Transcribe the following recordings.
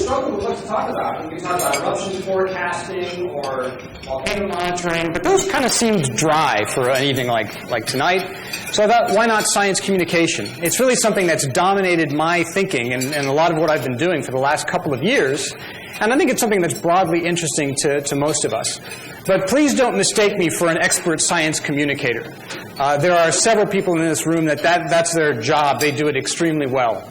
struggle with what to talk about. We can talk about eruption forecasting or volcano monitoring, but those kind of seemed dry for an evening like tonight. So I thought, why not science communication? It's really something that's dominated my thinking and a lot of what I've been doing for the last couple of years. And I think it's something that's broadly interesting to most of us. But please don't mistake me for an expert science communicator. There are several people in this room that's their job. They do it extremely well.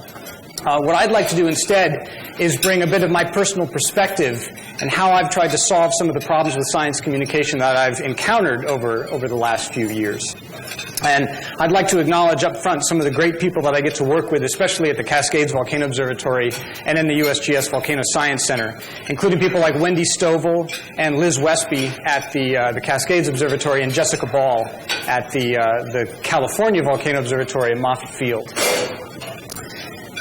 What I'd like to do instead is bring a bit of my personal perspective and how I've tried to solve some of the problems with science communication that I've encountered over the last few years. And I'd like to acknowledge up front some of the great people that I get to work with, especially at the Cascades Volcano Observatory and in the USGS Volcano Science Center, including people like Wendy Stovall and Liz Westby at the Cascades Observatory and Jessica Ball at the California Volcano Observatory at Moffett Field.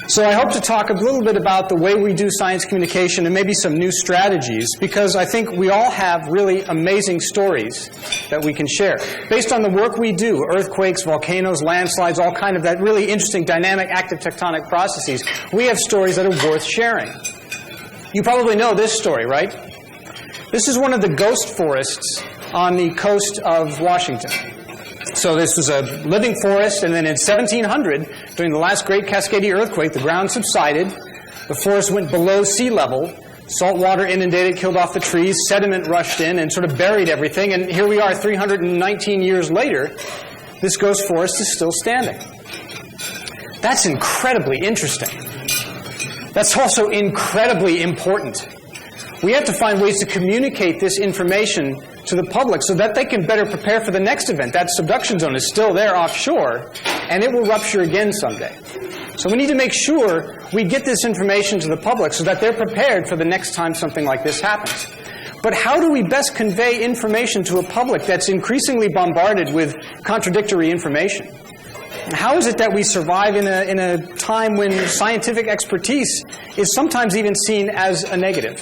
So I hope to talk a little bit about the way we do science communication and maybe some new strategies, because I think we all have really amazing stories that we can share. Based on the work we do, earthquakes, volcanoes, landslides, all kind of that really interesting dynamic active tectonic processes, we have stories that are worth sharing. You probably know this story, right? This is one of the ghost forests on the coast of Washington. So this was a living forest, and then in 1700, during the last great Cascadia earthquake, the ground subsided, the forest went below sea level, salt water inundated, killed off the trees, sediment rushed in and sort of buried everything, and here we are 319 years later, this ghost forest is still standing. That's incredibly interesting. That's also incredibly important. We have to find ways to communicate this information to the public so that they can better prepare for the next event. That subduction zone is still there offshore, and it will rupture again someday. So we need to make sure we get this information to the public so that they're prepared for the next time something like this happens. But how do we best convey information to a public that's increasingly bombarded with contradictory information? And how is it that we survive in a time when scientific expertise is sometimes even seen as a negative?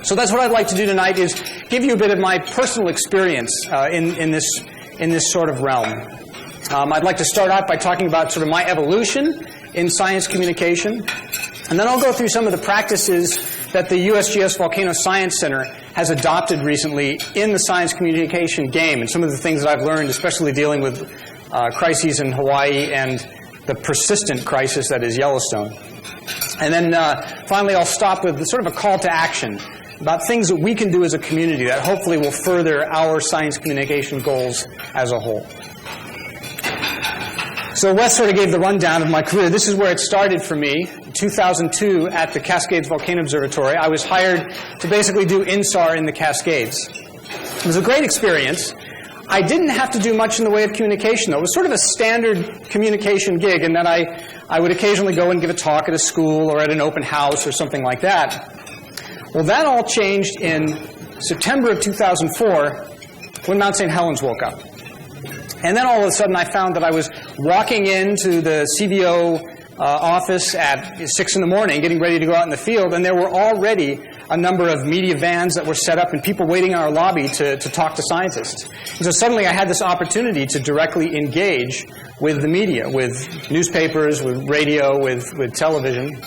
So that's what I'd like to do tonight, is give you a bit of my personal experience in this sort of realm. I'd like to start out by talking about sort of my evolution in science communication, and then I'll go through some of the practices that the USGS Volcano Science Center has adopted recently in the science communication game, and some of the things that I've learned, especially dealing with crises in Hawaii and the persistent crisis that is Yellowstone. And then finally I'll stop with sort of a call to action about things that we can do as a community that hopefully will further our science communication goals as a whole. So Wes sort of gave the rundown of my career. This is where it started for me. In 2002 at the Cascades Volcano Observatory, I was hired to basically do INSAR in the Cascades. It was a great experience. I didn't have to do much in the way of communication, though. It was sort of a standard communication gig in that I would occasionally go and give a talk at a school or at an open house or something like that. Well, that all changed in September of 2004 when Mount St. Helens woke up. And then all of a sudden I found that I was walking into the CVO office at 6 in the morning, getting ready to go out in the field, and there were already a number of media vans that were set up and people waiting in our lobby to talk to scientists. And so suddenly I had this opportunity to directly engage with the media, with newspapers, with radio, with television.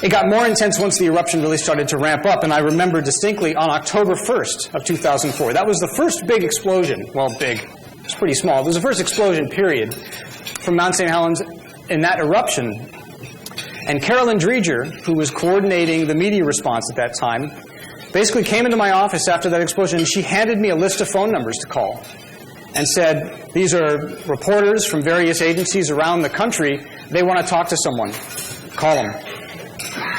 It got more intense once the eruption really started to ramp up, and I remember distinctly on October 1st of 2004. That was the first big explosion. Well, big. It's pretty small. It was the first explosion, period, from Mount St. Helens in that eruption. And Carolyn Dreger, who was coordinating the media response at that time, basically came into my office after that explosion, and she handed me a list of phone numbers to call and said, these are reporters from various agencies around the country. They want to talk to someone. Call them.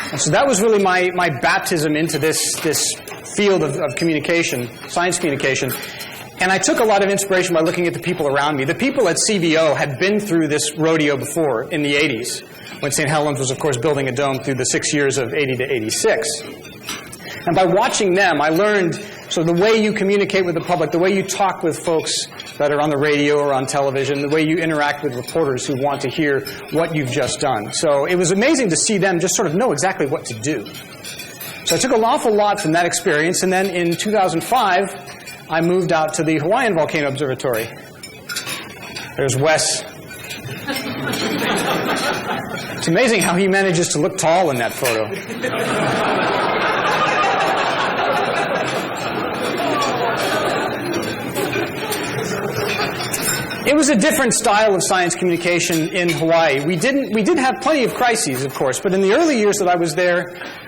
And so that was really my baptism into this field of communication, science communication. And I took a lot of inspiration by looking at the people around me. The people at CVO had been through this rodeo before in the 80s, when St. Helens was, of course, building a dome through the 6 years of 80 to 86. And by watching them, I learned sort of the way you communicate with the public, the way you talk with folks that are on the radio or on television, the way you interact with reporters who want to hear what you've just done. So it was amazing to see them just sort of know exactly what to do. So I took an awful lot from that experience, and then in 2005, I moved out to the Hawaiian Volcano Observatory. There's Wes. It's amazing how he manages to look tall in that photo. It was a different style of science communication in Hawaii. We did have plenty of crises, of course, but in the early years that I was there,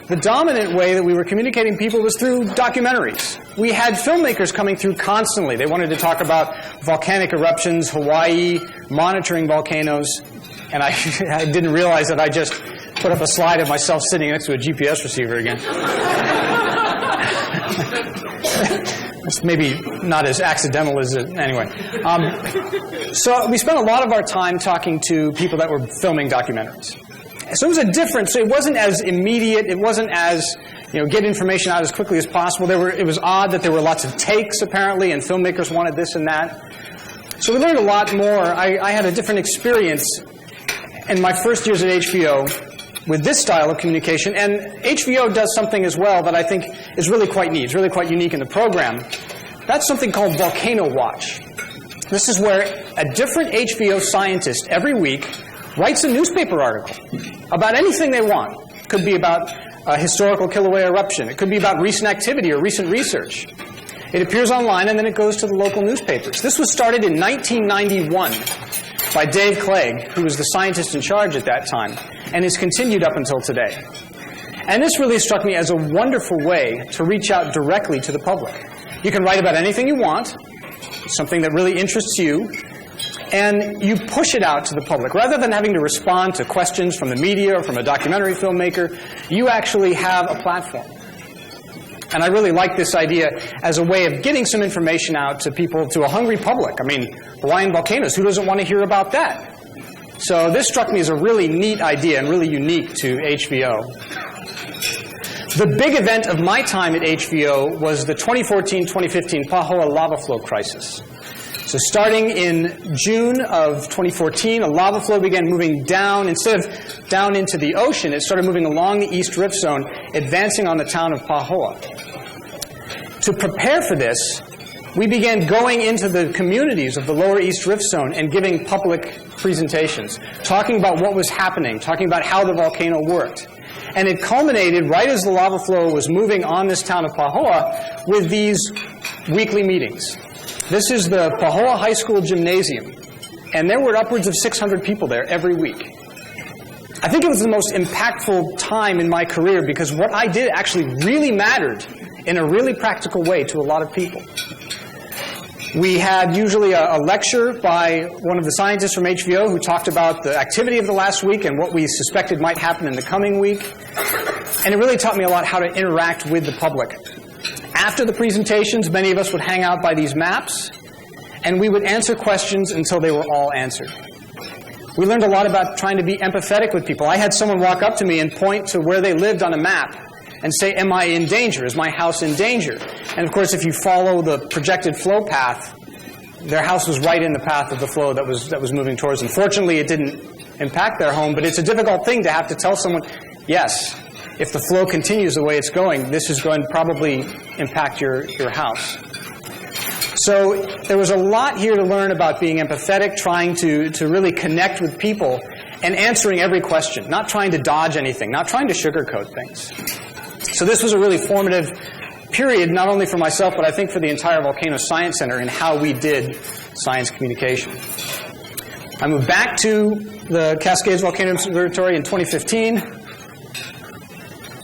the dominant way that we were communicating people was through documentaries. We had filmmakers coming through constantly. They wanted to talk about volcanic eruptions, Hawaii, monitoring volcanoes, and I didn't realize that I just put up a slide of myself sitting next to a GPS receiver again. It's maybe not as accidental as it, anyway. So we spent a lot of our time talking to people that were filming documentaries. So it was a difference. It wasn't as immediate. It wasn't as, get information out as quickly as possible. It was odd that there were lots of takes, apparently, and filmmakers wanted this and that. So we learned a lot more. I had a different experience in my first years at HVO with this style of communication, and HVO does something as well that I think is really quite neat. It's really quite unique in the program. That's something called Volcano Watch. This is where a different HVO scientist every week writes a newspaper article about anything they want. It could be about a historical Kilauea eruption. It could be about recent activity or recent research. It appears online, and then it goes to the local newspapers. This was started in 1991 by Dave Clegg, who was the scientist in charge at that time, and has continued up until today. And this really struck me as a wonderful way to reach out directly to the public. You can write about anything you want, something that really interests you, and you push it out to the public. Rather than having to respond to questions from the media or from a documentary filmmaker, you actually have a platform. And I really like this idea as a way of getting some information out to people, to a hungry public. I mean, Hawaiian volcanoes, who doesn't want to hear about that? So this struck me as a really neat idea and really unique to HVO. The big event of my time at HVO was the 2014-2015 Pahoa lava flow crisis. So starting in June of 2014, a lava flow began moving down. Instead of down into the ocean, it started moving along the East Rift Zone, advancing on the town of Pahoa. To prepare for this, we began going into the communities of the lower East Rift Zone and giving public presentations, talking about what was happening, talking about how the volcano worked. And it culminated right as the lava flow was moving on this town of Pahoa with these weekly meetings. This is the Pahoa High School Gymnasium, and there were upwards of 600 people there every week. I think it was the most impactful time in my career because what I did actually really mattered in a really practical way to a lot of people. We had usually a lecture by one of the scientists from HVO who talked about the activity of the last week and what we suspected might happen in the coming week. And it really taught me a lot how to interact with the public. After the presentations, many of us would hang out by these maps, and we would answer questions until they were all answered. We learned a lot about trying to be empathetic with people. I had someone walk up to me and point to where they lived on a map and say, am I in danger? Is my house in danger? And of course, if you follow the projected flow path, their house was right in the path of the flow that was moving towards them. Fortunately, it didn't impact their home, but it's a difficult thing to have to tell someone, yes, if the flow continues the way it's going, this is going to probably impact your house. So there was a lot here to learn about being empathetic, trying to really connect with people, and answering every question, not trying to dodge anything, not trying to sugarcoat things. So this was a really formative period, not only for myself, but I think for the entire Volcano Science Center in how we did science communication. I moved back to the Cascades Volcano Observatory in 2015.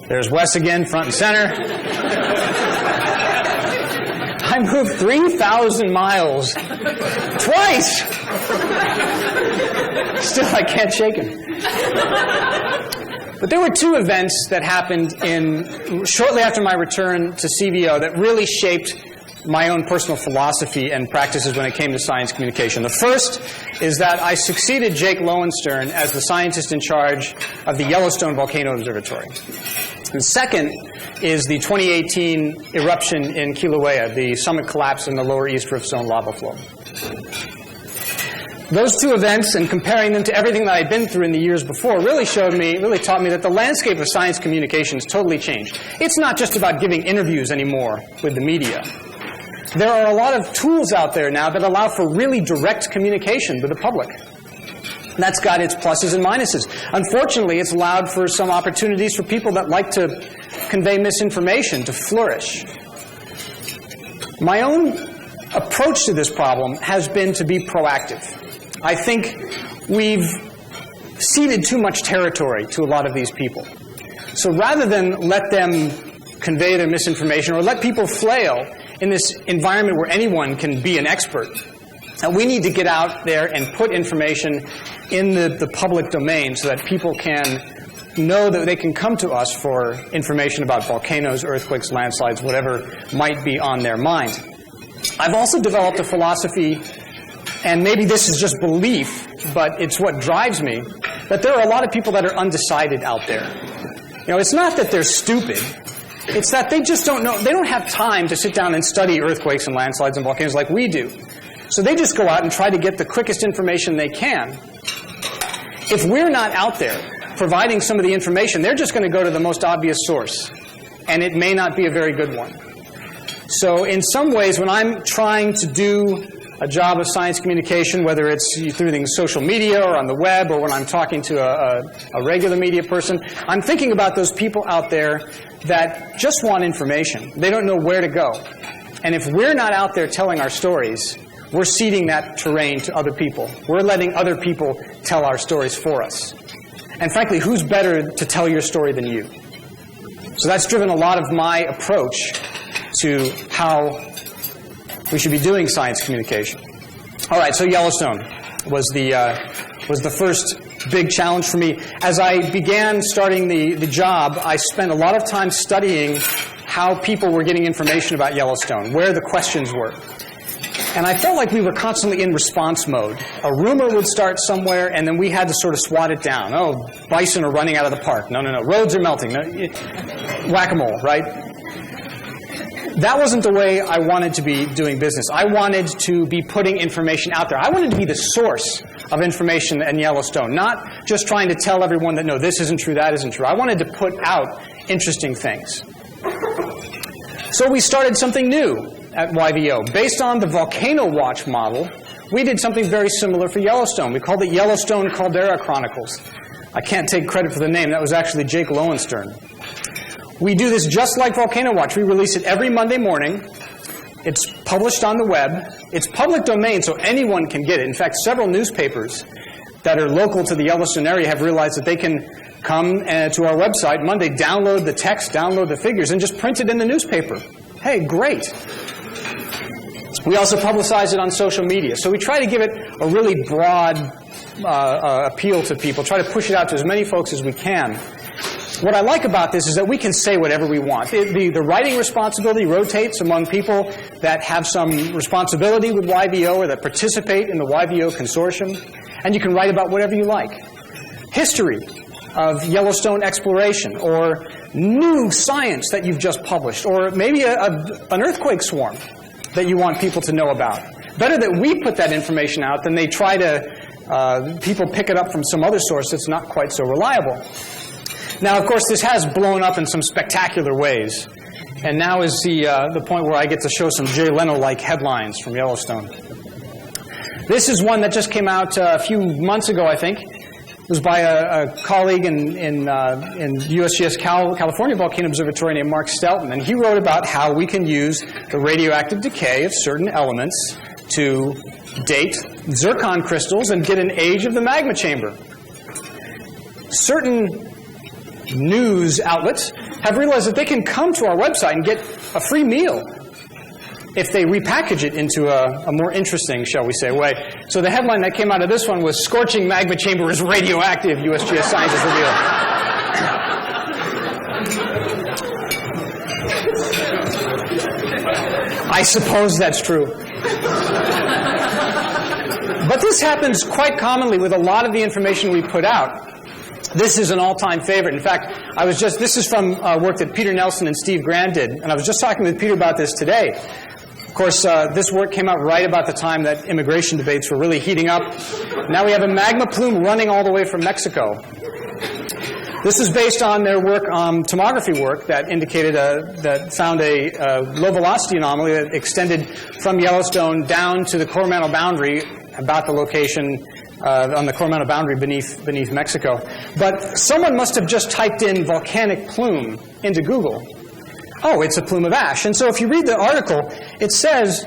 There's Wes again, front and center. I moved 3,000 miles twice. Still, I can't shake him. But there were two events that happened shortly after my return to CVO that really shaped my own personal philosophy and practices when it came to science communication. The first is that I succeeded Jake Lowenstern as the scientist in charge of the Yellowstone Volcano Observatory. And second is the 2018 eruption in Kilauea, the summit collapse in the lower East Rift Zone lava flow. Those two events, and comparing them to everything that I'd been through in the years before, really taught me that the landscape of science communication has totally changed. It's not just about giving interviews anymore with the media. There are a lot of tools out there now that allow for really direct communication with the public. That's got its pluses and minuses. Unfortunately, it's allowed for some opportunities for people that like to convey misinformation to flourish. My own approach to this problem has been to be proactive. I think we've ceded too much territory to a lot of these people. So rather than let them convey their misinformation or let people flail in this environment where anyone can be an expert, we need to get out there and put information in the public domain so that people can know that they can come to us for information about volcanoes, earthquakes, landslides, whatever might be on their mind. I've also developed a philosophy, and maybe this is just belief, but it's what drives me, that there are a lot of people that are undecided out there. You know, it's not that they're stupid. It's that they just don't know. They don't have time to sit down and study earthquakes and landslides and volcanoes like we do. So they just go out and try to get the quickest information they can. If we're not out there providing some of the information, they're just going to go to the most obvious source, and it may not be a very good one. So in some ways, when I'm trying to do a job of science communication, whether it's through things social media or on the web or when I'm talking to a regular media person, I'm thinking about those people out there that just want information. They don't know where to go. And if we're not out there telling our stories, we're ceding that terrain to other people. We're letting other people tell our stories for us. And frankly, who's better to tell your story than you? So that's driven a lot of my approach to how we should be doing science communication. All right, so Yellowstone was the first big challenge for me. As I began starting the job, I spent a lot of time studying how people were getting information about Yellowstone, where the questions were. And I felt like we were constantly in response mode. A rumor would start somewhere, and then we had to sort of swat it down. Oh, bison are running out of the park. No, no, no. Roads are melting. No, whack-a-mole, right? That wasn't the way I wanted to be doing business. I wanted to be putting information out there. I wanted to be the source of information in Yellowstone, not just trying to tell everyone that, no, this isn't true, that isn't true. I wanted to put out interesting things. So we started something new at YVO. Based on the Volcano Watch model, we did something very similar for Yellowstone. We called it Yellowstone Caldera Chronicles. I can't take credit for the name. That was actually Jake Lowenstern. We do this just like Volcano Watch. We release it every Monday morning. It's published on the web. It's public domain, so anyone can get it. In fact, several newspapers that are local to the Yellowstone area have realized that they can come to our website Monday, download the text, download the figures, and just print it in the newspaper. Hey, great. We also publicize it on social media. So we try to give it a really broad appeal to people, try to push it out to as many folks as we can. What I like about this is that we can say whatever we want. The writing responsibility rotates among people that have some responsibility with YVO or that participate in the YVO consortium, and you can write about whatever you like. History of Yellowstone exploration, or new science that you've just published, or maybe an earthquake swarm that you want people to know about. Better that we put that information out than they try to, people pick it up from some other source that's not quite so reliable. Now, of course, this has blown up in some spectacular ways. And now is the point where I get to show some Jay Leno-like headlines from Yellowstone. This is one that just came out a few months ago, I think. It was by a colleague in USGS California Volcano Observatory named Mark Stelton. And he wrote about how we can use the radioactive decay of certain elements to date zircon crystals and get an age of the magma chamber. Certain news outlets have realized that they can come to our website and get a free meal if they repackage it into a more interesting, shall we say, way. So the headline that came out of this one was, "Scorching Magma Chamber is Radioactive, USGS Scientists Reveal." I suppose that's true. But this happens quite commonly with a lot of the information we put out. This is an all-time favorite. In fact, this is from work that Peter Nelson and Steve Grand did, and I was just talking with Peter about this today. Of course, this work came out right about the time that immigration debates were really heating up. Now we have a magma plume running all the way from Mexico. This is based on their work, tomography work, that indicated that found a low-velocity anomaly that extended from Yellowstone down to the Coromandel boundary, about the location on the Coromandel boundary beneath Mexico. But someone must have just typed in volcanic plume into Google. Oh, it's a plume of ash. And so if you read the article, it says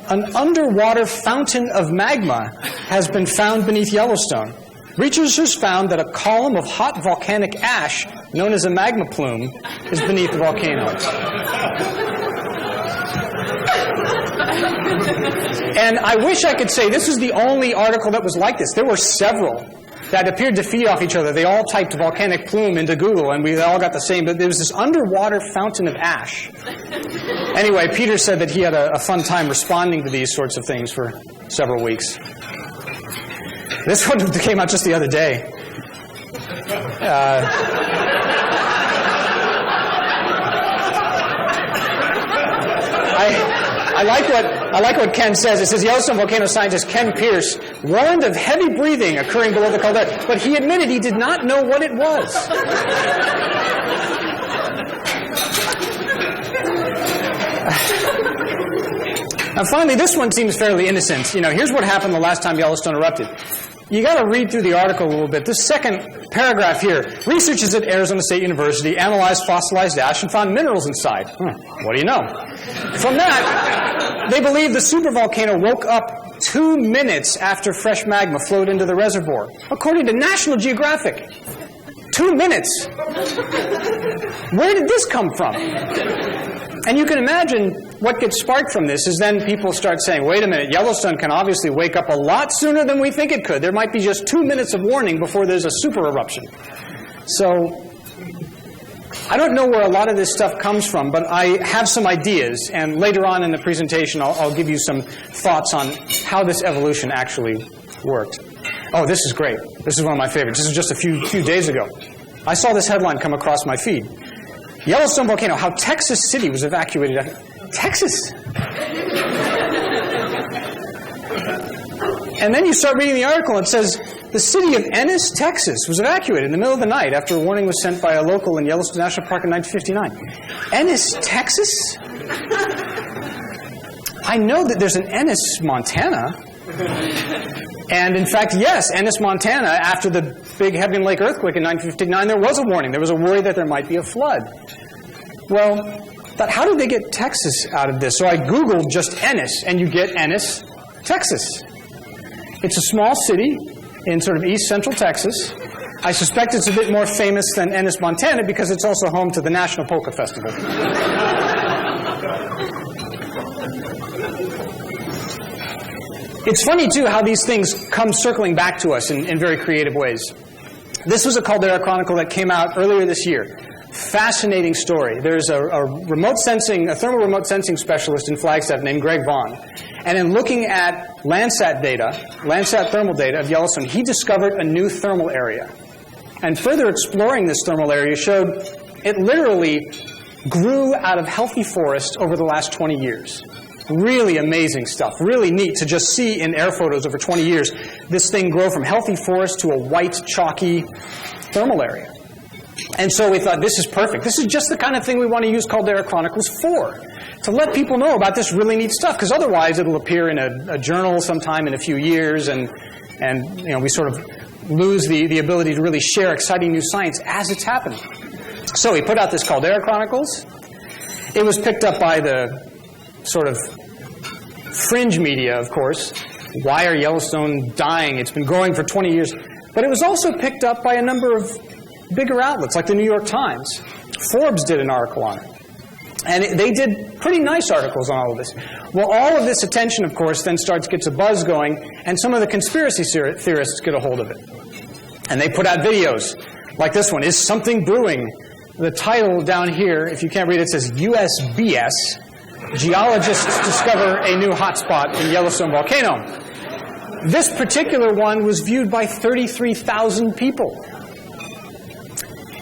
an underwater fountain of magma has been found beneath Yellowstone. Researchers found that a column of hot volcanic ash, known as a magma plume, is beneath the volcano. And I wish I could say this is the only article that was like this. There were several that appeared to feed off each other. They all typed volcanic plume into Google, and we all got the same. But there was this underwater fountain of ash. Anyway, Peter said that he had a fun time responding to these sorts of things for several weeks. This one came out just the other day. I like what Ken says. It says Yellowstone volcano scientist Ken Pierce warned of heavy breathing occurring below the caldera, but he admitted he did not know what it was. Now finally, this one seems fairly innocent. You know, here's what happened the last time Yellowstone erupted. You got to read through the article a little bit. This second paragraph here. Researchers at Arizona State University analyzed fossilized ash and found minerals inside. What do you know? From that, they believe the supervolcano woke up 2 minutes after fresh magma flowed into the reservoir, according to National Geographic. 2 minutes. Where did this come from? And you can imagine what gets sparked from this is then people start saying, wait a minute, Yellowstone can obviously wake up a lot sooner than we think it could. There might be just 2 minutes of warning before there's a super eruption. So I don't know where a lot of this stuff comes from, but I have some ideas. And later on in the presentation, I'll give you some thoughts on how this evolution actually worked. Oh, this is great. This is one of my favorites. This is just a few days ago. I saw this headline come across my feed. Yellowstone volcano, how Texas City was evacuated. Texas? And then you start reading the article, and it says, the city of Ennis, Texas was evacuated in the middle of the night after a warning was sent by a local in Yellowstone National Park in 1959. Ennis, Texas? I know that there's an Ennis, Montana. And in fact, yes, Ennis, Montana, after the big Hebgen Lake earthquake in 1959, there was a warning. There was a worry that there might be a flood. Well, but how did they get Texas out of this? So I Googled just Ennis, and you get Ennis, Texas. It's a small city in sort of east central Texas. I suspect it's a bit more famous than Ennis, Montana, because it's also home to the National Polka Festival. It's funny, too, how these things come circling back to us in very creative ways. This was a Caldera Chronicle that came out earlier this year. Fascinating story. There's a thermal remote sensing specialist in Flagstaff named Greg Vaughn. And in looking at Landsat thermal data of Yellowstone, he discovered a new thermal area. And further exploring this thermal area showed it literally grew out of healthy forest over the last 20 years. Really amazing stuff. Really neat to just see in air photos over 20 years this thing grow from healthy forest to a white, chalky thermal area. And so we thought, this is perfect. This is just the kind of thing we want to use Caldera Chronicles for, to let people know about this really neat stuff, because otherwise it'll appear in a journal sometime in a few years, and you know, we sort of lose the ability to really share exciting new science as it's happening. So we put out this Caldera Chronicles. It was picked up by the sort of fringe media, of course. Why are Yellowstone dying? It's been growing for 20 years. But it was also picked up by a number of bigger outlets, like the New York Times. Forbes did an article on it. And they did pretty nice articles on all of this. Well, all of this attention, of course, then gets a buzz going, and some of the conspiracy theorists get a hold of it. And they put out videos like this one, Is Something Brewing? The title down here, if you can't read it, says USGS. Geologists discover a new hotspot in Yellowstone Volcano. This particular one was viewed by 33,000 people.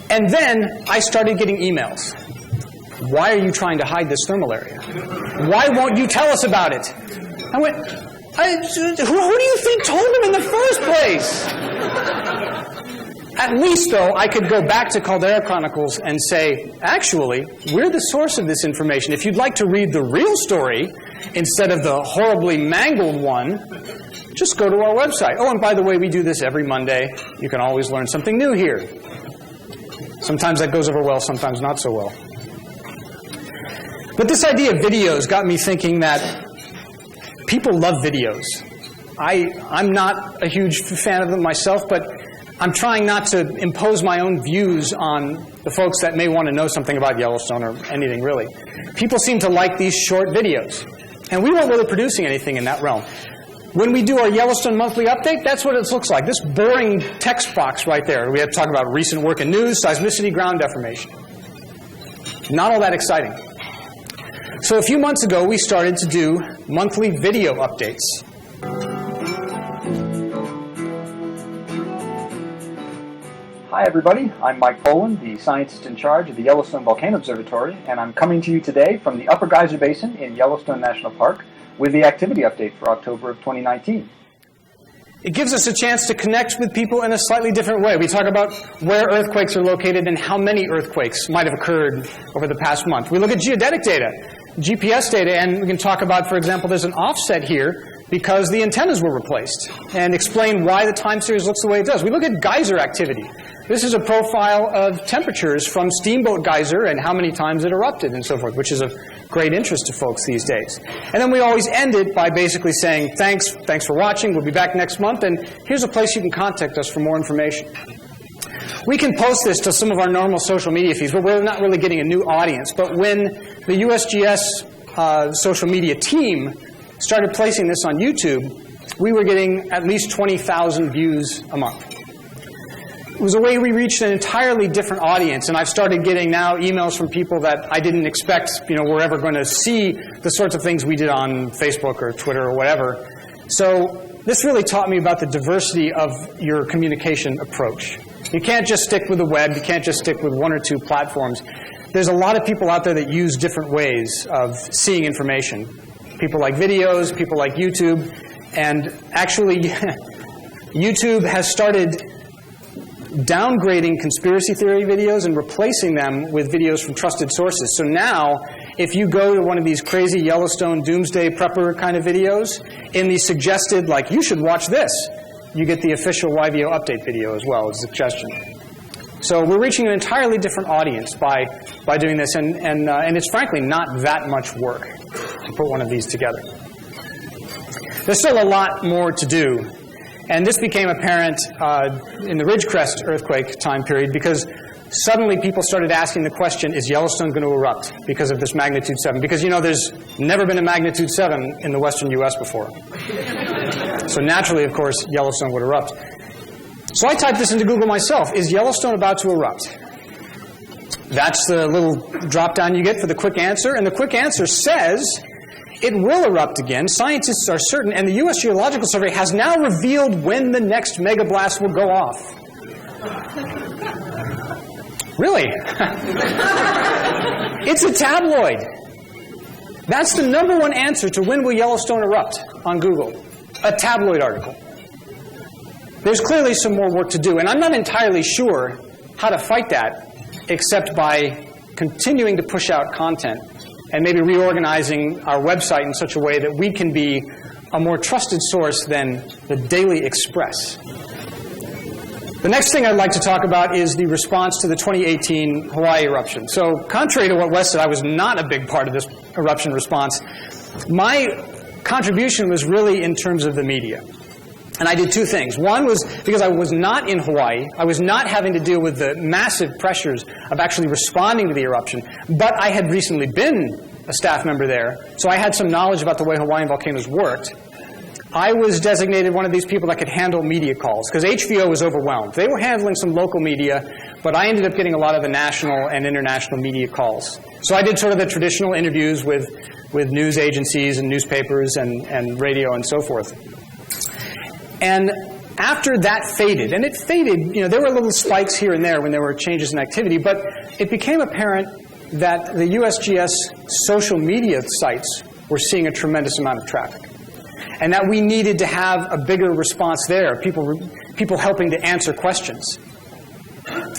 And then I started getting emails. Why are you trying to hide this thermal area? Why won't you tell us about it? I went, who do you think told him in the first place? At least, though, I could go back to Caldera Chronicles and say, actually, we're the source of this information. If you'd like to read the real story instead of the horribly mangled one, just go to our website. Oh, and by the way, we do this every Monday. You can always learn something new here. Sometimes that goes over well, sometimes not so well. But this idea of videos got me thinking that people love videos. I'm not a huge fan of them myself, but I'm trying not to impose my own views on the folks that may want to know something about Yellowstone or anything really. People seem to like these short videos. And we weren't really producing anything in that realm. When we do our Yellowstone monthly update, that's what it looks like. This boring text box right there. We have to talk about recent work in news, seismicity, ground deformation. Not all that exciting. So a few months ago, we started to do monthly video updates. Hi, everybody. I'm Mike Poland, the scientist in charge of the Yellowstone Volcano Observatory, and I'm coming to you today from the Upper Geyser Basin in Yellowstone National Park with the activity update for October of 2019. It gives us a chance to connect with people in a slightly different way. We talk about where earthquakes are located and how many earthquakes might have occurred over the past month. We look at geodetic data, GPS data, and we can talk about, for example, there's an offset here because the antennas were replaced, and explain why the time series looks the way it does. We look at geyser activity. This is a profile of temperatures from Steamboat Geyser and how many times it erupted and so forth, which is of great interest to folks these days. And then we always end it by basically saying, thanks for watching, we'll be back next month, and here's a place you can contact us for more information. We can post this to some of our normal social media feeds, but we're not really getting a new audience. But when the USGS social media team started placing this on YouTube, we were getting at least 20,000 views a month. It was a way we reached an entirely different audience, and I've started getting now emails from people that I didn't expect, were ever going to see the sorts of things we did on Facebook or Twitter or whatever. So this really taught me about the diversity of your communication approach. You can't just stick with the web. You can't just stick with one or two platforms. There's a lot of people out there that use different ways of seeing information. People like videos, people like YouTube, and actually YouTube has started downgrading conspiracy theory videos and replacing them with videos from trusted sources. So now, if you go to one of these crazy Yellowstone doomsday prepper kind of videos, in the suggested, like, you should watch this, you get the official YVO update video as well as a suggestion. So we're reaching an entirely different audience by doing this, and it's frankly not that much work to put one of these together. There's still a lot more to do. And this became apparent in the Ridgecrest earthquake time period because suddenly people started asking the question, is Yellowstone going to erupt because of this magnitude 7? Because, there's never been a magnitude 7 in the western U.S. before. So naturally, of course, Yellowstone would erupt. So I typed this into Google myself. Is Yellowstone about to erupt? That's the little drop-down you get for the quick answer. And the quick answer says it will erupt again. Scientists are certain, and the U.S. Geological Survey has now revealed when the next megablast will go off. Really? It's a tabloid. That's the #1 answer to when will Yellowstone erupt on Google. A tabloid article. There's clearly some more work to do, and I'm not entirely sure how to fight that except by continuing to push out content and maybe reorganizing our website in such a way that we can be a more trusted source than the Daily Express. The next thing I'd like to talk about is the response to the 2018 Hawaii eruption. So contrary to what Wes said, I was not a big part of this eruption response. My contribution was really in terms of the media. And I did two things. One was because I was not in Hawaii. I was not having to deal with the massive pressures of actually responding to the eruption. But I had recently been a staff member there, so I had some knowledge about the way Hawaiian volcanoes worked. I was designated one of these people that could handle media calls, because HVO was overwhelmed. They were handling some local media, but I ended up getting a lot of the national and international media calls. So I did sort of the traditional interviews with news agencies and newspapers and radio and so forth. And after that faded, and it faded, there were little spikes here and there when there were changes in activity, but it became apparent that the USGS social media sites were seeing a tremendous amount of traffic. And that we needed to have a bigger response there, people helping to answer questions.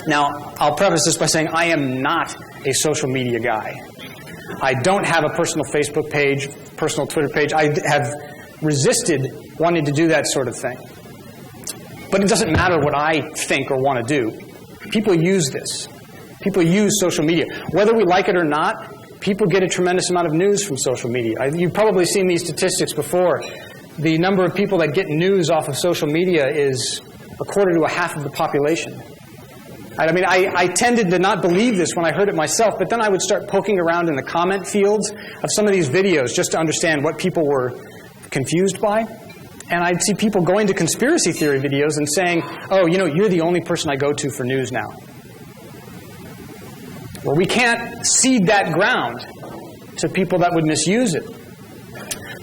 Now, I'll preface this by saying I am not a social media guy. I don't have a personal Facebook page, personal Twitter page. I have resisted wanting to do that sort of thing. But it doesn't matter what I think or want to do. People use this. People use social media. Whether we like it or not, people get a tremendous amount of news from social media. You've probably seen these statistics before. The number of people that get news off of social media is a quarter to a half of the population. I mean, I tended to not believe this when I heard it myself, but then I would start poking around in the comment fields of some of these videos just to understand what people were confused by. And I'd see people going to conspiracy theory videos and saying, oh, you know, you're the only person I go to for news now. Well, we can't cede that ground to people that would misuse it.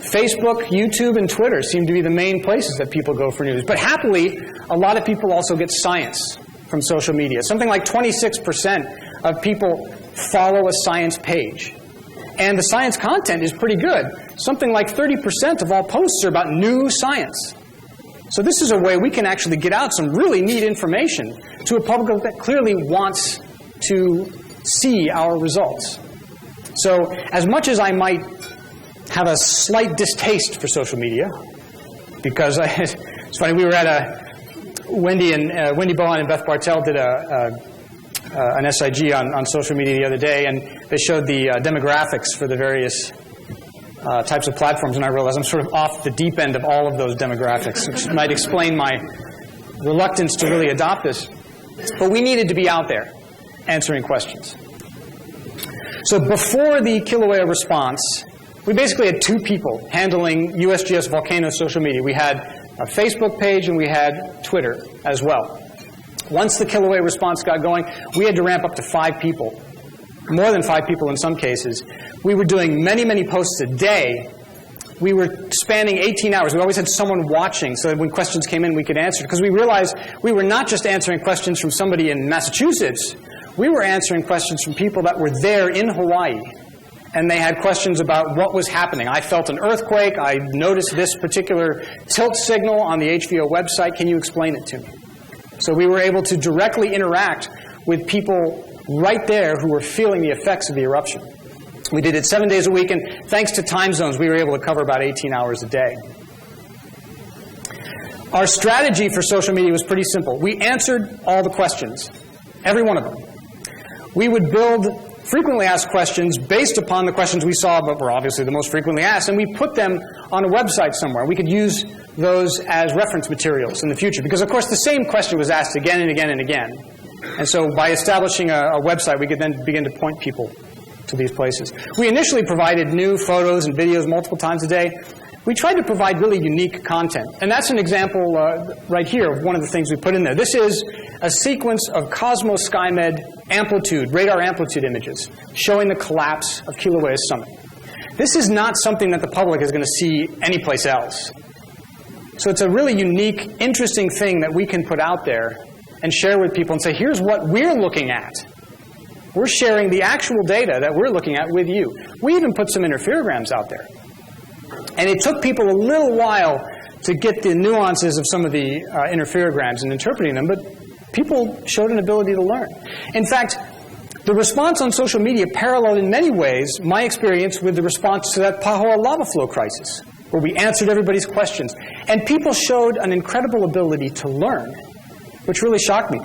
Facebook, YouTube, and Twitter seem to be the main places that people go for news. But happily, a lot of people also get science from social media. Something like 26% of people follow a science page. And the science content is pretty good. Something like 30% of all posts are about new science. So this is a way we can actually get out some really neat information to a public that clearly wants to see our results. So as much as I might have a slight distaste for social media, because it's funny, we were at Wendy Bohan and Beth Bartel did an SIG on social media the other day, and they showed the demographics for the various types of platforms, and I realized I'm sort of off the deep end of all of those demographics, which might explain my reluctance to really adopt this. But we needed to be out there answering questions. So before the Kilauea response, we basically had two people handling USGS Volcano social media. We had a Facebook page and we had Twitter as well. Once the Kilauea response got going, we had to ramp up to 5 people, more than 5 people in some cases. We were doing many, many posts a day. We were spanning 18 hours. We always had someone watching so that when questions came in, we could answer. Because we realized we were not just answering questions from somebody in Massachusetts. We were answering questions from people that were there in Hawaii. And they had questions about what was happening. I felt an earthquake. I noticed this particular tilt signal on the HVO website. Can you explain it to me? So we were able to directly interact with people right there who were feeling the effects of the eruption. We did it 7 days a week, and thanks to time zones, we were able to cover about 18 hours a day. Our strategy for social media was pretty simple. We answered all the questions, every one of them. We would build frequently asked questions based upon the questions we saw, but were obviously the most frequently asked, and we put them on a website somewhere. We could use those as reference materials in the future, because of course the same question was asked again and again and again. And so by establishing a website, we could then begin to point people to these places. We initially provided new photos and videos multiple times a day. We tried to provide really unique content. And that's an example right here of one of the things we put in there. This is a sequence of Cosmos SkyMed amplitude, radar amplitude images showing the collapse of Kilauea's summit. This is not something that the public is going to see anyplace else. So it's a really unique, interesting thing that we can put out there and share with people and say, here's what we're looking at. We're sharing the actual data that we're looking at with you. We even put some interferograms out there. And it took people a little while to get the nuances of some of the interferograms and interpreting them, but people showed an ability to learn. In fact, the response on social media paralleled in many ways my experience with the response to that Pahoa lava flow crisis, where we answered everybody's questions. And people showed an incredible ability to learn, which really shocked me.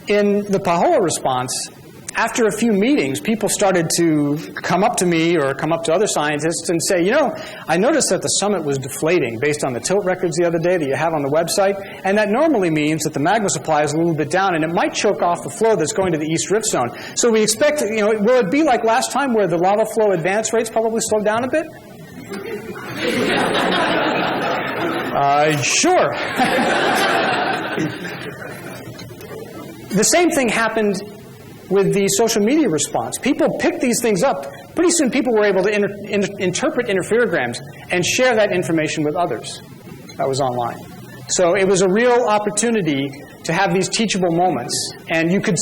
In the Pahoa response, after a few meetings, people started to come up to me or come up to other scientists and say, you know, I noticed that the summit was deflating based on the tilt records the other day that you have on the website, and that normally means that the magma supply is a little bit down, and it might choke off the flow that's going to the East Rift Zone. So we expect, you know, will it be like last time where the lava flow advance rates probably slowed down a bit? Sure. The same thing happened with the social media response. People picked these things up. Pretty soon people were able to interpret interferograms and share that information with others that was online. So it was a real opportunity to have these teachable moments, and you could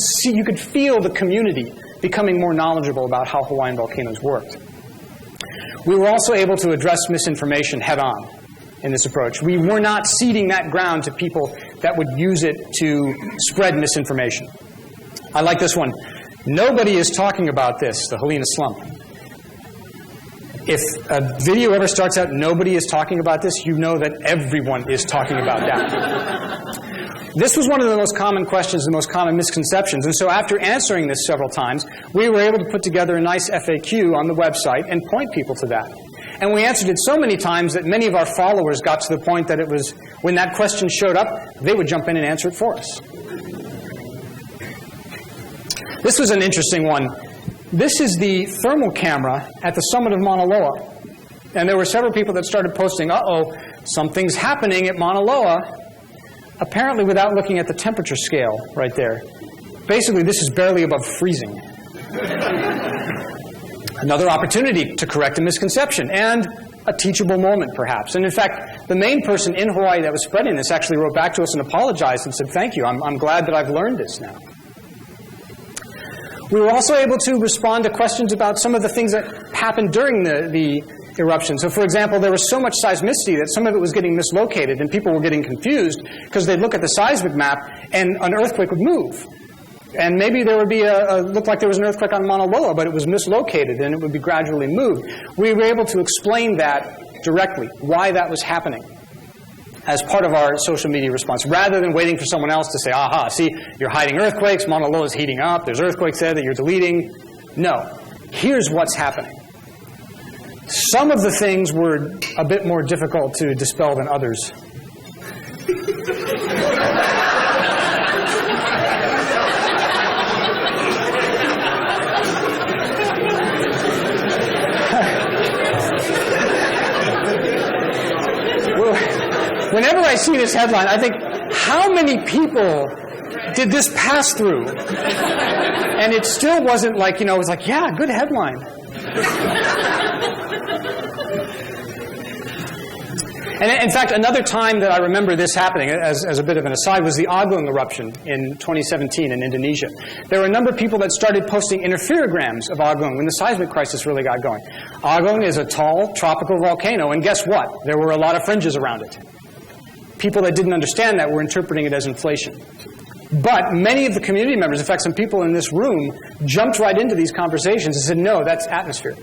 feel the community becoming more knowledgeable about how Hawaiian volcanoes worked. We were also able to address misinformation head-on in this approach. We were not ceding that ground to people that would use it to spread misinformation. I like this one. Nobody is talking about this, the Helena slump. If a video ever starts out, nobody is talking about this, you know that everyone is talking about that. This was one of the most common questions, the most common misconceptions. And so after answering this several times, we were able to put together a nice FAQ on the website and point people to that. And we answered it so many times that many of our followers got to the point that it was, when that question showed up, they would jump in and answer it for us. This was an interesting one. This is the thermal camera at the summit of Mauna Loa. And there were several people that started posting, uh-oh, something's happening at Mauna Loa, apparently without looking at the temperature scale right there. Basically, this is barely above freezing. Another opportunity to correct a misconception and a teachable moment, perhaps. And in fact, the main person in Hawaii that was spreading this actually wrote back to us and apologized and said, thank you, I'm glad that I've learned this now. We were also able to respond to questions about some of the things that happened during the eruption. So, for example, there was so much seismicity that some of it was getting mislocated, and people were getting confused because they'd look at the seismic map and an earthquake would move. And maybe there would be looked like there was an earthquake on Mauna Loa, but it was mislocated and it would be gradually moved. We were able to explain that directly, why that was happening, as part of our social media response, rather than waiting for someone else to say, aha, see, you're hiding earthquakes, Mauna Loa is heating up, there's earthquakes there that you're deleting. No. Here's what's happening. Some of the things were a bit more difficult to dispel than others. Whenever I see this headline, I think, how many people did this pass through? And it still wasn't like, it was like, yeah, good headline. And in fact, another time that I remember this happening, as a bit of an aside, was the Agung eruption in 2017 in Indonesia. There were a number of people that started posting interferograms of Agung when the seismic crisis really got going. Agung is a tall, tropical volcano, and guess what? There were a lot of fringes around it. People that didn't understand that were interpreting it as inflation. But many of the community members, in fact, some people in this room, jumped right into these conversations and said, no, that's atmosphere.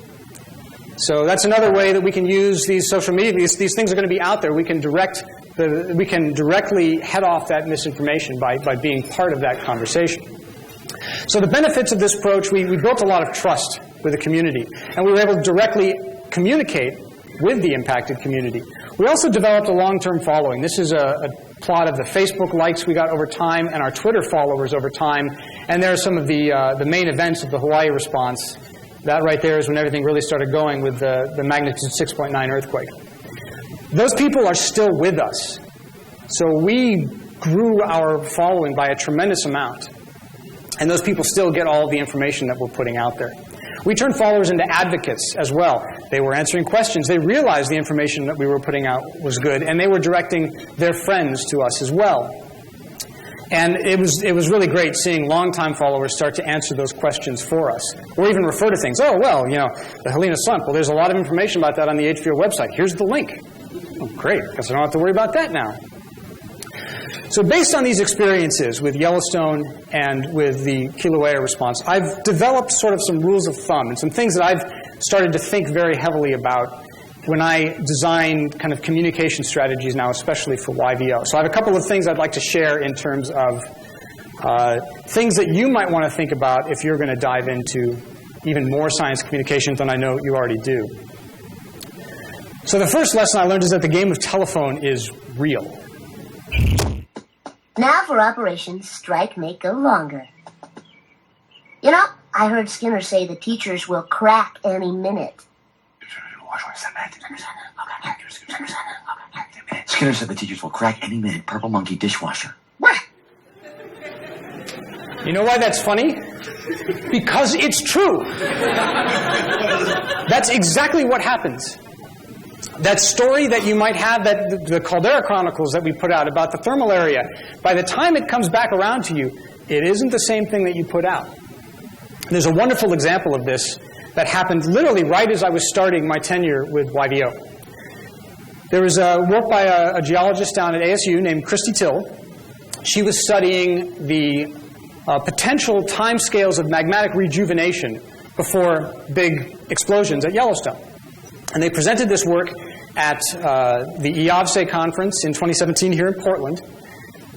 So that's another way that we can use these social media. These things are going to be out there. We can directly head off that misinformation by being part of that conversation. So the benefits of this approach, we built a lot of trust with the community, and we were able to directly communicate with the impacted community. We also developed a long-term following. This is a plot of the Facebook likes we got over time and our Twitter followers over time. And there are some of the main events of the Hawaii response. That right there is when everything really started going with the magnitude 6.9 earthquake. Those people are still with us. So we grew our following by a tremendous amount. And those people still get all of the information that we're putting out there. We turned followers into advocates as well. They were answering questions. They realized the information that we were putting out was good, and they were directing their friends to us as well. And it was really great seeing longtime followers start to answer those questions for us, or even refer to things. Oh, well, the Helena slump. Well, there's a lot of information about that on the HVO website. Here's the link. Oh, great. Guess I don't have to worry about that now. So based on these experiences with Yellowstone and with the Kilauea response, I've developed sort of some rules of thumb and some things that I've started to think very heavily about when I design kind of communication strategies now, especially for YVO. So I have a couple of things I'd like to share in terms of things that you might want to think about if you're going to dive into even more science communication than I know you already do. So the first lesson I learned is that the game of telephone is real. Now for Operation Strike Make Go Longer. I heard Skinner say the teachers will crack any minute. Skinner said the teachers will crack any minute. Purple monkey dishwasher. What? You know why that's funny? Because it's true. That's exactly what happens. That story that you might have, that the Caldera Chronicles that we put out about the thermal area, by the time it comes back around to you, it isn't the same thing that you put out. There's a wonderful example of this that happened literally right as I was starting my tenure with YVO. There was work by a geologist down at ASU named Christy Till. She was studying the potential timescales of magmatic rejuvenation before big explosions at Yellowstone. And they presented this work at the IAVSE conference in 2017 here in Portland.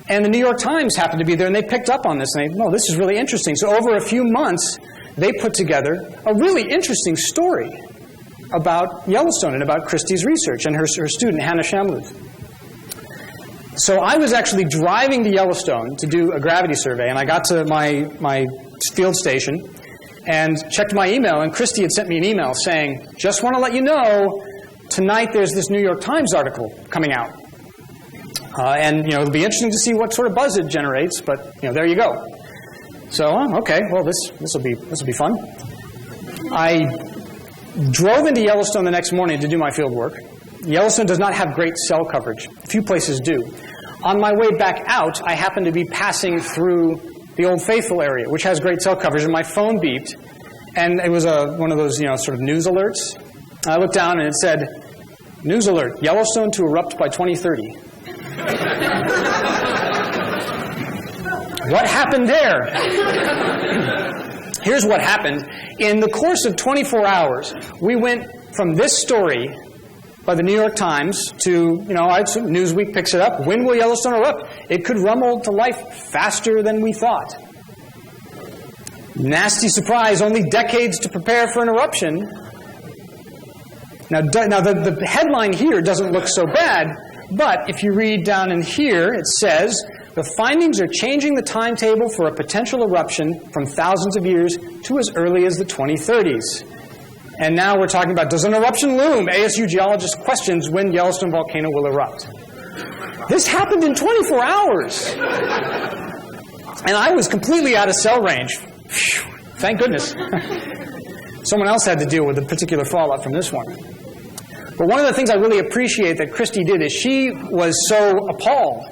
And the New York Times happened to be there, and they picked up on this, and they, oh, this is really interesting. So over a few months, they put together a really interesting story about Yellowstone and about Christie's research and her student, Hannah Shamluth. So I was actually driving to Yellowstone to do a gravity survey, and I got to my field station and checked my email, and Christie had sent me an email saying, just want to let you know, tonight there's this New York Times article coming out. And, you know, it'll be interesting to see what sort of buzz it generates, but, you know, there you go. So, okay, well, this will be fun. I drove into Yellowstone the next morning to do my field work. Yellowstone does not have great cell coverage. A few places do. On my way back out, I happened to be passing through the Old Faithful area, which has great cell coverage, and my phone beeped, and it was one of those, you know, sort of news alerts. I looked down and it said, "News alert, Yellowstone to erupt by 2030. What happened there? Here's what happened. In the course of 24 hours, we went from this story by the New York Times to, you know, Newsweek picks it up. When will Yellowstone erupt? It could rumble to life faster than we thought. Nasty surprise, only decades to prepare for an eruption. Now the headline here doesn't look so bad, but if you read down in here, it says, the findings are changing the timetable for a potential eruption from thousands of years to as early as the 2030s. And now we're talking about, does an eruption loom? ASU geologist questions when Yellowstone volcano will erupt. This happened in 24 hours. And I was completely out of cell range. Phew, thank goodness. Someone else had to deal with the particular fallout from this one. But one of the things I really appreciate that Christie did is she was so appalled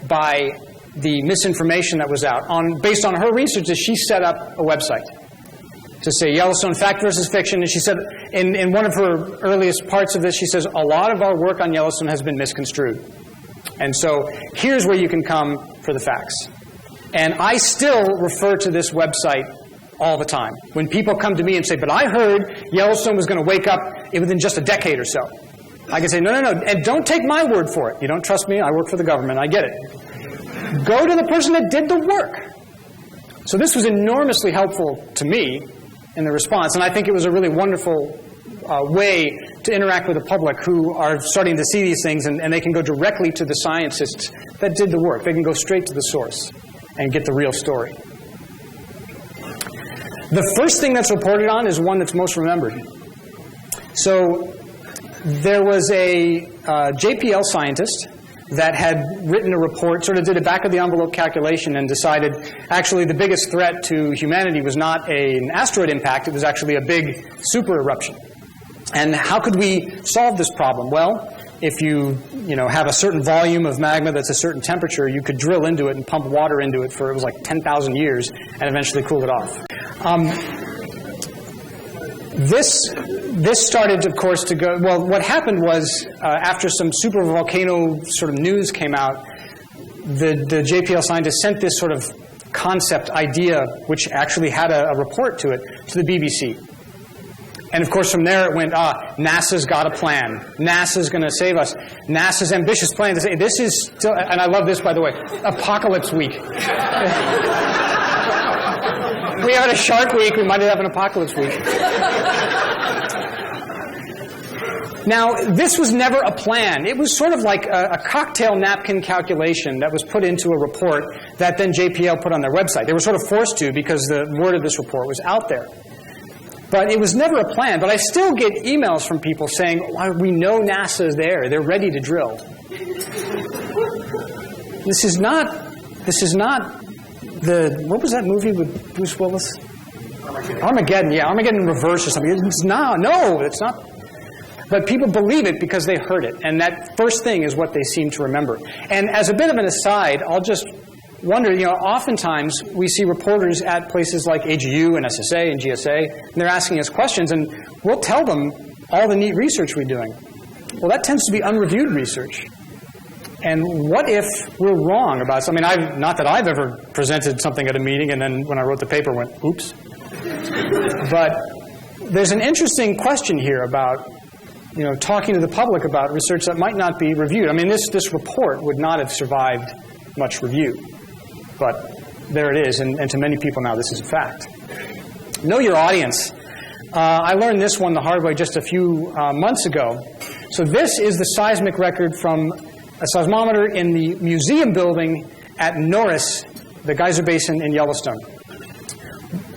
by the misinformation that was out. Based on her research, she set up a website to say Yellowstone fact versus fiction. And she said, in one of her earliest parts of this, she says, a lot of our work on Yellowstone has been misconstrued. And so here's where you can come for the facts. And I still refer to this website all the time. When people come to me and say, but I heard Yellowstone was going to wake up within just a decade or so. I can say, no, and don't take my word for it. You don't trust me? I work for the government. I get it. Go to the person that did the work. So this was enormously helpful to me in the response, and I think it was a really wonderful way to interact with the public who are starting to see these things, and they can go directly to the scientists that did the work. They can go straight to the source and get the real story. The first thing that's reported on is one that's most remembered. So there was a JPL scientist that had written a report, sort of did a back-of-the-envelope calculation and decided actually the biggest threat to humanity was not an asteroid impact, it was actually a big super eruption. And how could we solve this problem? Well, if you have a certain volume of magma that's a certain temperature, you could drill into it and pump water into it for, it was like 10,000 years, and eventually cool it off. This started, of course, to go, well, what happened was, after some supervolcano sort of news came out, the JPL scientists sent this sort of concept idea, which actually had a report to it, to the BBC. And of course, from there it went, NASA's got a plan. NASA's going to save us. NASA's ambitious plan to say, this is still, and I love this, by the way, Apocalypse Week. We had a Shark Week, we might have an Apocalypse Week. Now, this was never a plan. It was sort of like a cocktail napkin calculation that was put into a report that then JPL put on their website. They were sort of forced to because the word of this report was out there. But it was never a plan. But I still get emails from people saying, we know NASA is there. They're ready to drill. This is not what was that movie with Bruce Willis? Armageddon, yeah, Armageddon in reverse or something. It's not. But people believe it because they heard it. And that first thing is what they seem to remember. And as a bit of an aside, I'll just wonder, oftentimes we see reporters at places like AGU and SSA and GSA, and they're asking us questions, and we'll tell them all the neat research we're doing. Well, that tends to be unreviewed research. And what if we're wrong about something? Not that I've ever presented something at a meeting and then when I wrote the paper went, oops. But there's an interesting question here about talking to the public about research that might not be reviewed. I mean, this report would not have survived much review. But there it is, and to many people now this is a fact. Know your audience. I learned this one the hard way just a few months ago. So this is the seismic record from a seismometer in the museum building at Norris, the geyser basin in Yellowstone.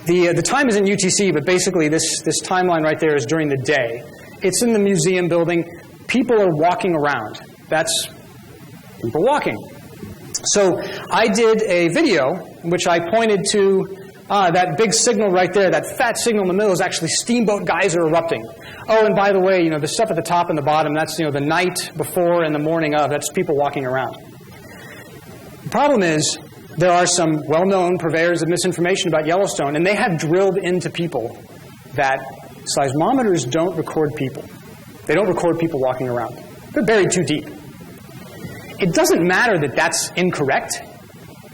The time is in UTC, but basically this timeline right there is during the day. It's in the museum building. People are walking around. That's people walking. So I did a video in which I pointed to that big signal right there, that fat signal in the middle is actually Steamboat Geyser erupting. Oh, and by the way, the stuff at the top and the bottom, that's the night before and the morning of, that's people walking around. The problem is, there are some well-known purveyors of misinformation about Yellowstone, and they have drilled into people that seismometers don't record people. They don't record people walking around. They're buried too deep. It doesn't matter that that's incorrect.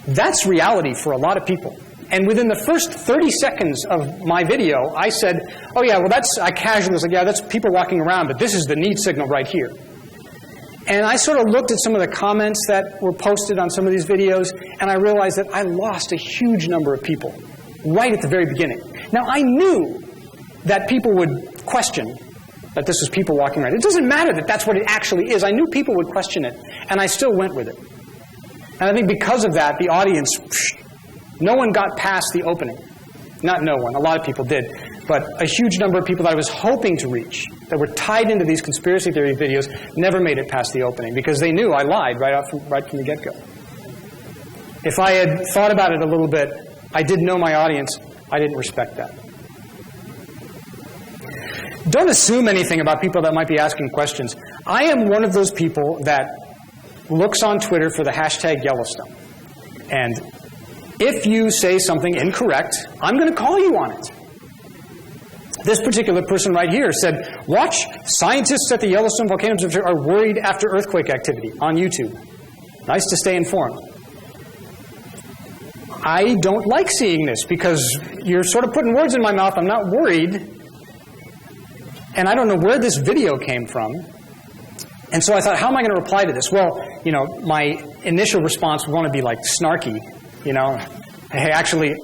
That's reality for a lot of people. And within the first 30 seconds of my video, I said, oh yeah, well I casually was like, yeah, that's people walking around, but this is the need signal right here. And I sort of looked at some of the comments that were posted on some of these videos, and I realized that I lost a huge number of people right at the very beginning. Now, I knew that people would question that this was people walking around. It doesn't matter that that's what it actually is. I knew people would question it, and I still went with it. And I think because of that, the audience, no one got past the opening. Not no one. A lot of people did. But a huge number of people that I was hoping to reach, that were tied into these conspiracy theory videos, never made it past the opening because they knew I lied right from the get-go. If I had thought about it a little bit, I did know my audience. I didn't respect that. Don't assume anything about people that might be asking questions. I am one of those people that looks on Twitter for the hashtag Yellowstone. And if you say something incorrect, I'm going to call you on it. This particular person right here said, watch, scientists at the Yellowstone Volcano Observatory are worried after earthquake activity on YouTube. Nice to stay informed. I don't like seeing this because you're sort of putting words in my mouth. I'm not worried. And I don't know where this video came from. And so I thought, how am I going to reply to this? Well, my initial response would want to be like snarky. Hey, actually,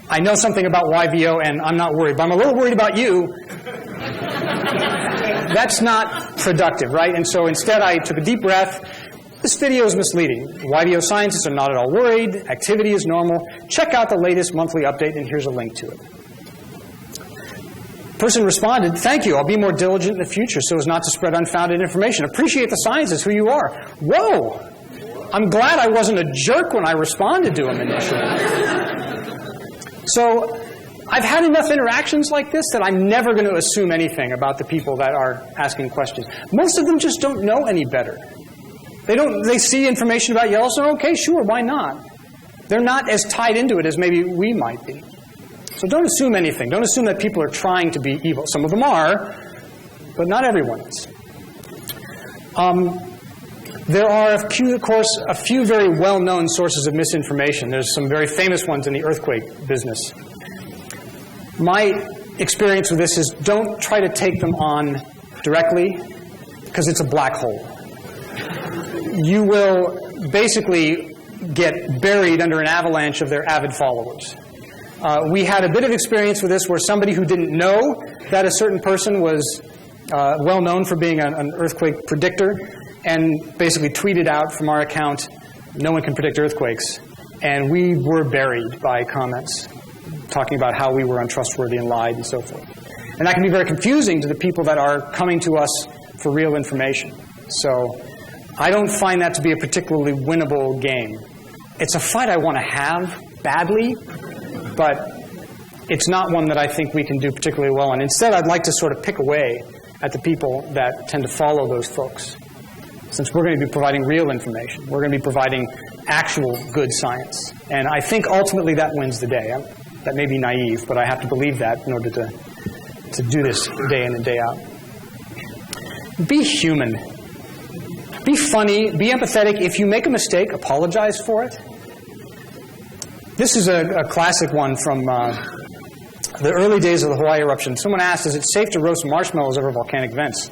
I know something about YVO and I'm not worried, but I'm a little worried about you. That's not productive, right? And so instead I took a deep breath. This video is misleading. YVO scientists are not at all worried. Activity is normal. Check out the latest monthly update, and here's a link to it. Person responded, thank you. I'll be more diligent in the future so as not to spread unfounded information. Appreciate the science is who you are. Whoa! I'm glad I wasn't a jerk when I responded to him initially. So I've had enough interactions like this that I'm never going to assume anything about the people that are asking questions. Most of them just don't know any better. They see information about Yellowstone, okay, sure, why not? They're not as tied into it as maybe we might be. So don't assume anything. Don't assume that people are trying to be evil. Some of them are, but not everyone is. There are, of course, a few very well-known sources of misinformation. There's some very famous ones in the earthquake business. My experience with this is don't try to take them on directly because it's a black hole. You will basically get buried under an avalanche of their avid followers. We had a bit of experience with this where somebody who didn't know that a certain person was well known for being an earthquake predictor and basically tweeted out from our account, no one can predict earthquakes. And we were buried by comments talking about how we were untrustworthy and lied and so forth. And that can be very confusing to the people that are coming to us for real information. So I don't find that to be a particularly winnable game. It's a fight I want to have badly, but it's not one that I think we can do particularly well on. Instead, I'd like to sort of pick away at the people that tend to follow those folks. Since we're going to be providing real information, we're going to be providing actual good science. And I think ultimately that wins the day. That may be naive, but I have to believe that in order to do this day in and day out. Be human. Be funny. Be empathetic. If you make a mistake, apologize for it. This is a classic one from the early days of the Hawaii eruption. Someone asked, is it safe to roast marshmallows over volcanic vents?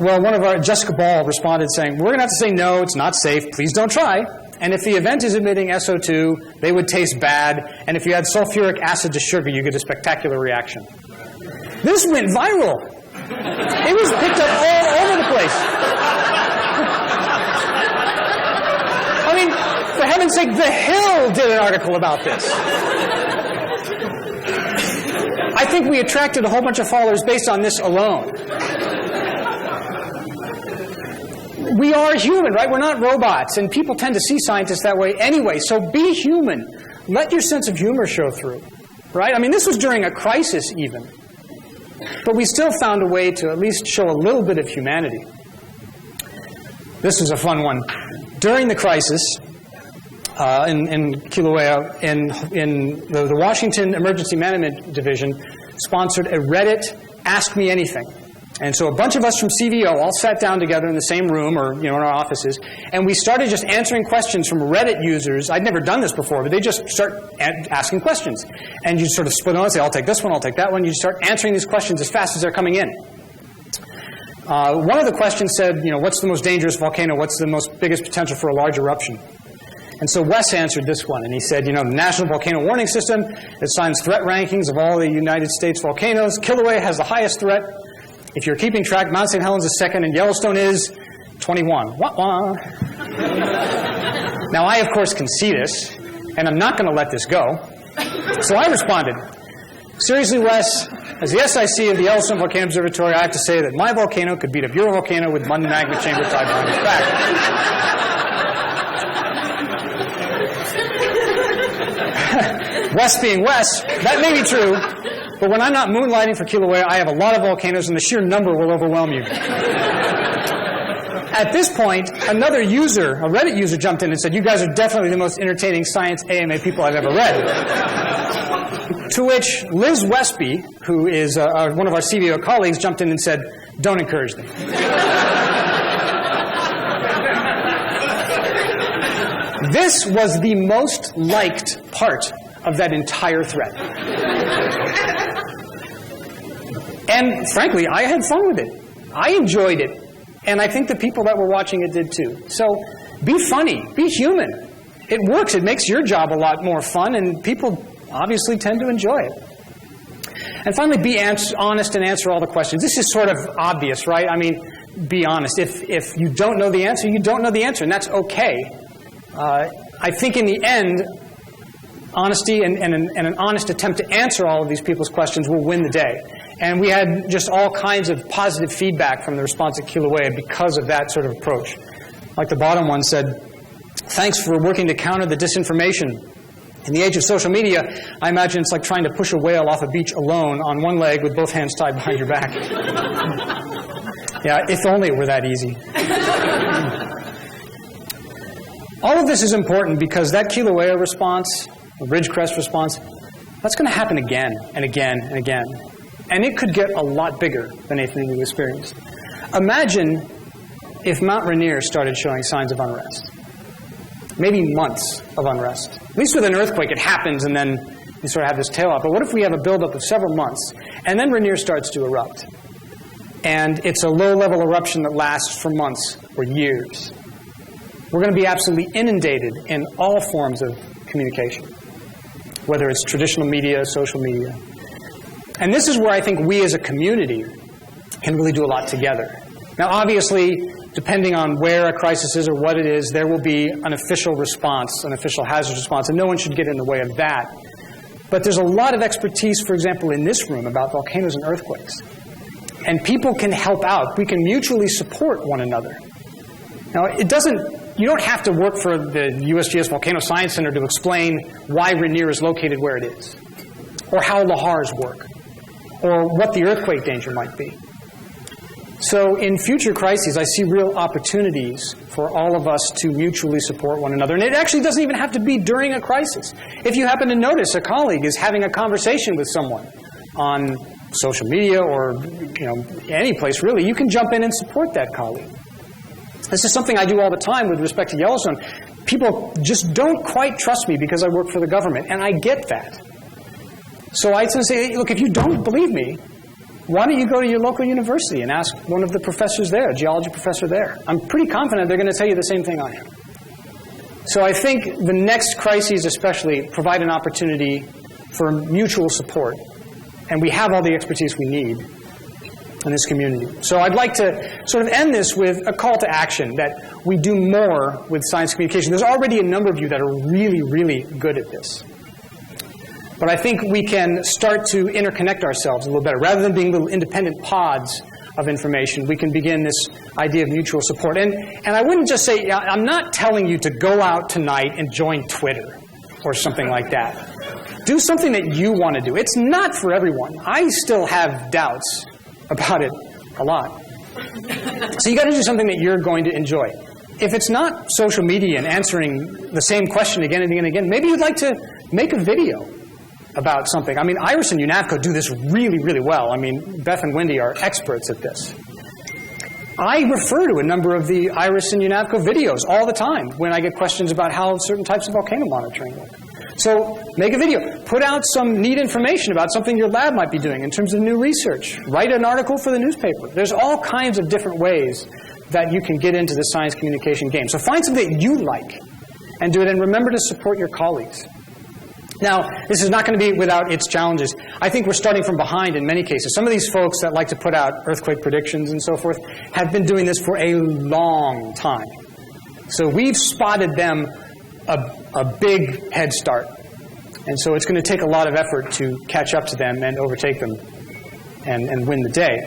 Well, Jessica Ball responded saying, we're going to have to say no, it's not safe, please don't try. And if the event is emitting SO2, they would taste bad. And if you add sulfuric acid to sugar, you get a spectacular reaction. This went viral. It was picked up all over the place. I mean, for heaven's sake, The Hill did an article about this. I think we attracted a whole bunch of followers based on this alone. We are human, right? We're not robots, and people tend to see scientists that way anyway. So be human. Let your sense of humor show through, right? I mean, this was during a crisis even. But we still found a way to at least show a little bit of humanity. This was a fun one. During the crisis in Kilauea, in the Washington Emergency Management Division sponsored a Reddit Ask Me Anything. And so a bunch of us from CVO all sat down together in the same room or in our offices, and we started just answering questions from Reddit users. I'd never done this before, but they just start asking questions. And you sort of split on and say, I'll take this one, I'll take that one. You start answering these questions as fast as they're coming in. One of the questions said, what's the most dangerous volcano? What's the biggest potential for a large eruption? And so Wes answered this one, and he said, the National Volcano Warning System assigns threat rankings of all the United States volcanoes. Kilauea has the highest threat. If you're keeping track, Mount St. Helens is second, and Yellowstone is 21. Wah-wah. Now, I, of course, can see this, and I'm not going to let this go. So I responded, seriously, Wes, as the SIC of the Yellowstone Volcano Observatory, I have to say that my volcano could beat a Bureau volcano with one magma chamber tied behind its back. Wes being Wes, that may be true. But when I'm not moonlighting for Kilauea, I have a lot of volcanoes, and the sheer number will overwhelm you. At this point, another user, a Reddit user, jumped in and said, you guys are definitely the most entertaining science AMA people I've ever read. To which Liz Westby, who is one of our CVO colleagues, jumped in and said, don't encourage them. This was the most liked part of that entire thread. And frankly, I had fun with it. I enjoyed it. And I think the people that were watching it did too. So be funny. Be human. It works. It makes your job a lot more fun, and people obviously tend to enjoy it. And finally, be honest and answer all the questions. This is sort of obvious, right? I mean, be honest. If you don't know the answer, you don't know the answer, and that's okay. I think in the end, honesty and an honest attempt to answer all of these people's questions will win the day. And we had just all kinds of positive feedback from the response at Kilauea because of that sort of approach. Like the bottom one said, thanks for working to counter the disinformation. In the age of social media, I imagine it's like trying to push a whale off a beach alone on one leg with both hands tied behind your back. Yeah, if only it were that easy. All of this is important because that Kilauea response, the Ridgecrest response, that's going to happen again and again and again. And it could get a lot bigger than anything we've experienced. Imagine if Mount Rainier started showing signs of unrest. Maybe months of unrest. At least with an earthquake, it happens and then you sort of have this tail out. But what if we have a buildup of several months and then Rainier starts to erupt? And it's a low-level eruption that lasts for months or years. We're going to be absolutely inundated in all forms of communication, whether it's traditional media, social media. And this is where I think we as a community can really do a lot together. Now, obviously, depending on where a crisis is or what it is, there will be an official response, an official hazard response, and no one should get in the way of that. But there's a lot of expertise, for example, in this room about volcanoes and earthquakes. And people can help out. We can mutually support one another. Now, you don't have to work for the USGS Volcano Science Center to explain why Rainier is located where it is, or how lahars work, or what the earthquake danger might be. So in future crises, I see real opportunities for all of us to mutually support one another. And it actually doesn't even have to be during a crisis. If you happen to notice a colleague is having a conversation with someone on social media or any place really, you can jump in and support that colleague. This is something I do all the time with respect to Yellowstone. People just don't quite trust me because I work for the government, and I get that. So I say, look, if you don't believe me, why don't you go to your local university and ask one of the professors there, a geology professor there? I'm pretty confident they're going to tell you the same thing I am. So I think the next crises especially provide an opportunity for mutual support. And we have all the expertise we need in this community. So I'd like to sort of end this with a call to action, that we do more with science communication. There's already a number of you that are really, really good at this. But I think we can start to interconnect ourselves a little better. Rather than being little independent pods of information, we can begin this idea of mutual support. And I wouldn't just say, I'm not telling you to go out tonight and join Twitter or something like that. Do something that you want to do. It's not for everyone. I still have doubts about it a lot. So you got to do something that you're going to enjoy. If it's not social media and answering the same question again and again and again, maybe you'd like to make a video about something. I mean, Iris and UNAVCO do this really, really well. I mean, Beth and Wendy are experts at this. I refer to a number of the Iris and UNAVCO videos all the time when I get questions about how certain types of volcano monitoring work. So make a video. Put out some neat information about something your lab might be doing in terms of new research. Write an article for the newspaper. There's all kinds of different ways that you can get into the science communication game. So find something that you like and do it, and remember to support your colleagues. Now, this is not going to be without its challenges. I think we're starting from behind in many cases. Some of these folks that like to put out earthquake predictions and so forth have been doing this for a long time. So we've spotted them a big head start. And so it's going to take a lot of effort to catch up to them and overtake them and win the day.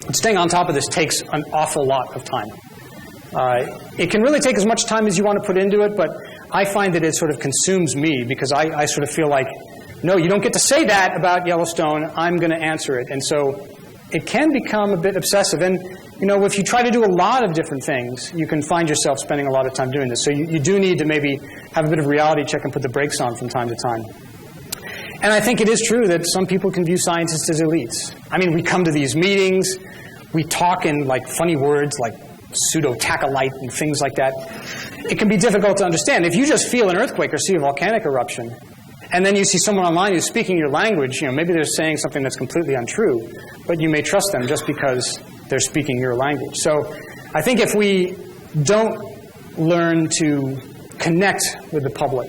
But staying on top of this takes an awful lot of time. It can really take as much time as you want to put into it, but I find that it sort of consumes me because I sort of feel like, no, you don't get to say that about Yellowstone. I'm going to answer it. And so it can become a bit obsessive. And, you know, if you try to do a lot of different things, you can find yourself spending a lot of time doing this. So you do need to maybe have a bit of reality check and put the brakes on from time to time. And I think it is true that some people can view scientists as elites. I mean, we come to these meetings, we talk in like funny words like pseudo-tachyllite and things like that. It can be difficult to understand. If you just feel an earthquake or see a volcanic eruption, and then you see someone online who's speaking your language, you know, maybe they're saying something that's completely untrue, but you may trust them just because they're speaking your language. So I think if we don't learn to connect with the public,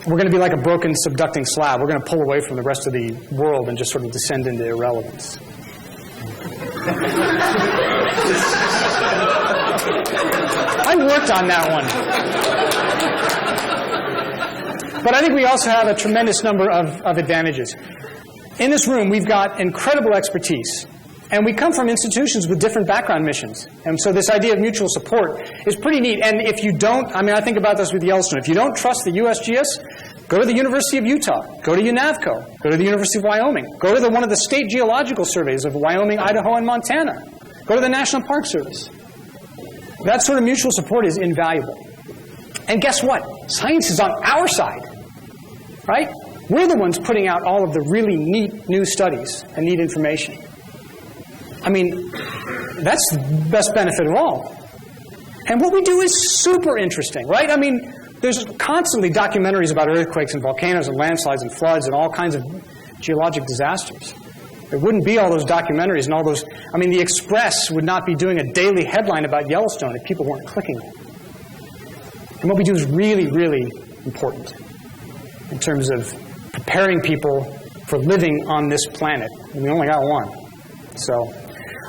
we're going to be like a broken subducting slab. We're going to pull away from the rest of the world and just sort of descend into irrelevance. I worked on that one. But I think we also have a tremendous number of advantages. In this room, we've got incredible expertise. And we come from institutions with different background missions. And so this idea of mutual support is pretty neat. And if you don't, I mean, I think about this with Yellowstone. If you don't trust the USGS, go to the University of Utah. Go to UNAVCO. Go to the University of Wyoming. Go to one of the state geological surveys of Wyoming, Idaho, and Montana. Go to the National Park Service. That sort of mutual support is invaluable. And guess what? Science is on our side, right? We're the ones putting out all of the really neat new studies and neat information. I mean, that's the best benefit of all. And what we do is super interesting, right? I mean, there's constantly documentaries about earthquakes and volcanoes and landslides and floods and all kinds of geologic disasters. There wouldn't be all those documentaries and all those. I mean, the Express would not be doing a daily headline about Yellowstone if people weren't clicking it. And what we do is really, really important in terms of preparing people for living on this planet. And we only got one. So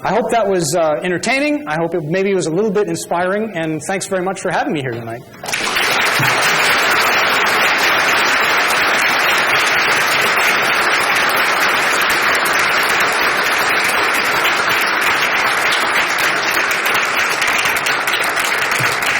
I hope that was entertaining. I hope maybe it was a little bit inspiring. And thanks very much for having me here tonight.